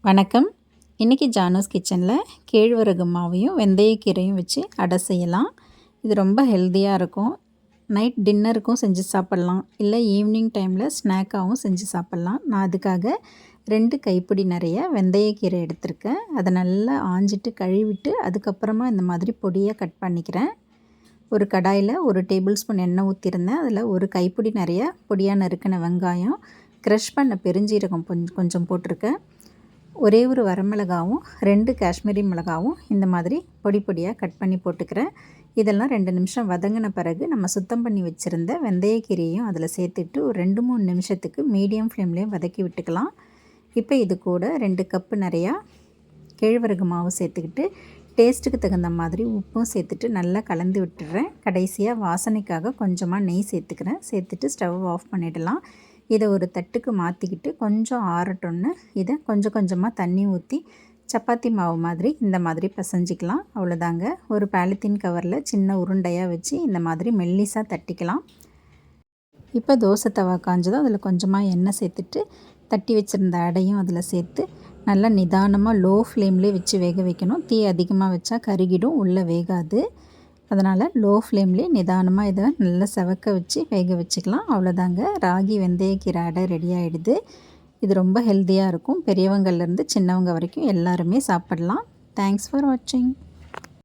வணக்கம். இன்றைக்கி ஜானூஸ் கிச்சனில் கேழ்வரகு மாவையும் வெந்தயக்கீரையும் வச்சு அடை செய்யலாம். இது ரொம்ப ஹெல்த்தியாக இருக்கும். நைட் டின்னருக்கும் செஞ்சு சாப்பிட்லாம், இல்லை ஈவினிங் டைமில் ஸ்நாக்காகவும் செஞ்சு சாப்பிட்லாம். நான் அதுக்காக 2 கைப்பிடி நிறைய வெந்தயக்கீரை எடுத்திருக்கேன். அதை நல்லா ஆஞ்சிட்டு கழுவிட்டு அதுக்கப்புறமா இந்த மாதிரி பொடியாக கட் பண்ணிக்கிறேன். ஒரு கடாயில் 1 டேபிள் ஸ்பூன் எண்ணெய் ஊற்றிருந்தேன். அதில் ஒரு கைப்பிடி நிறைய பொடியாக நறுக்கின வெங்காயம், க்ரஷ் பண்ண பெருஞ்சீரகம் கொஞ்சம் போட்டிருக்கேன். ஒரே ஒரு வரமிளகாவும் 2 காஷ்மீரி மிளகாவும் இந்த மாதிரி பொடி பொடியாக கட் பண்ணி போட்டுக்கிறேன். இதெல்லாம் 2 நிமிஷம் வதங்கின பிறகு நம்ம சுத்தம் பண்ணி வச்சுருந்த வெந்தயக்கீரையும் அதில் சேர்த்துட்டு ஒரு 2-3 நிமிஷத்துக்கு மீடியம் ஃப்ளேம்லேயும் வதக்கி விட்டுக்கலாம். இப்போ இது கூட 2 கப்பு நிறையா கேழ்வரகு மாவு சேர்த்துக்கிட்டு டேஸ்ட்டுக்கு தகுந்த மாதிரி உப்பும் சேர்த்துட்டு நல்லா கலந்து விட்டுடுறேன். கடைசியாக வாசனைக்காக கொஞ்சமாக நெய் சேர்த்துக்கிறேன். சேர்த்துட்டு ஸ்டவ் ஆஃப் பண்ணிடலாம். இதை ஒரு தட்டுக்கு மாற்றிக்கிட்டு கொஞ்சம் ஆறட்டோன்னு இதை கொஞ்சம் கொஞ்சமாக தண்ணி ஊற்றி சப்பாத்தி மாவு மாதிரி இந்த மாதிரி பிசைஞ்சிக்கலாம். அவ்வளோதாங்க. ஒரு பாலித்தீன் கவரில் சின்ன உருண்டையாக வச்சு இந்த மாதிரி மெல்லிஸாக தட்டிக்கலாம். இப்போ தோசை தவா காஞ்சதும் அதில் கொஞ்சமாக எண்ணெய் சேர்த்துட்டு தட்டி வச்சுருந்த அடையும் அதில் சேர்த்து நல்லா நிதானமாக லோ ஃப்ளேம்லேயே வச்சு வேக வைக்கணும். தீ அதிகமாக வச்சா கருகிடும், உள்ளே வேகாது. அதனால் லோ ஃப்ளேம்லேயே நிதானமாக இதை நல்லா செவக்க வச்சு வேக வச்சுக்கலாம். அவ்வளோதாங்க. ராகி வெந்தயக்கீரை அடை ரெடி ஆகிடுது. இது ரொம்ப ஹெல்த்தியாக இருக்கும். பெரியவங்கள்லேருந்து சின்னவங்க வரைக்கும் எல்லாருமே சாப்பிடலாம். தேங்க்ஸ் ஃபார் வாட்சிங்.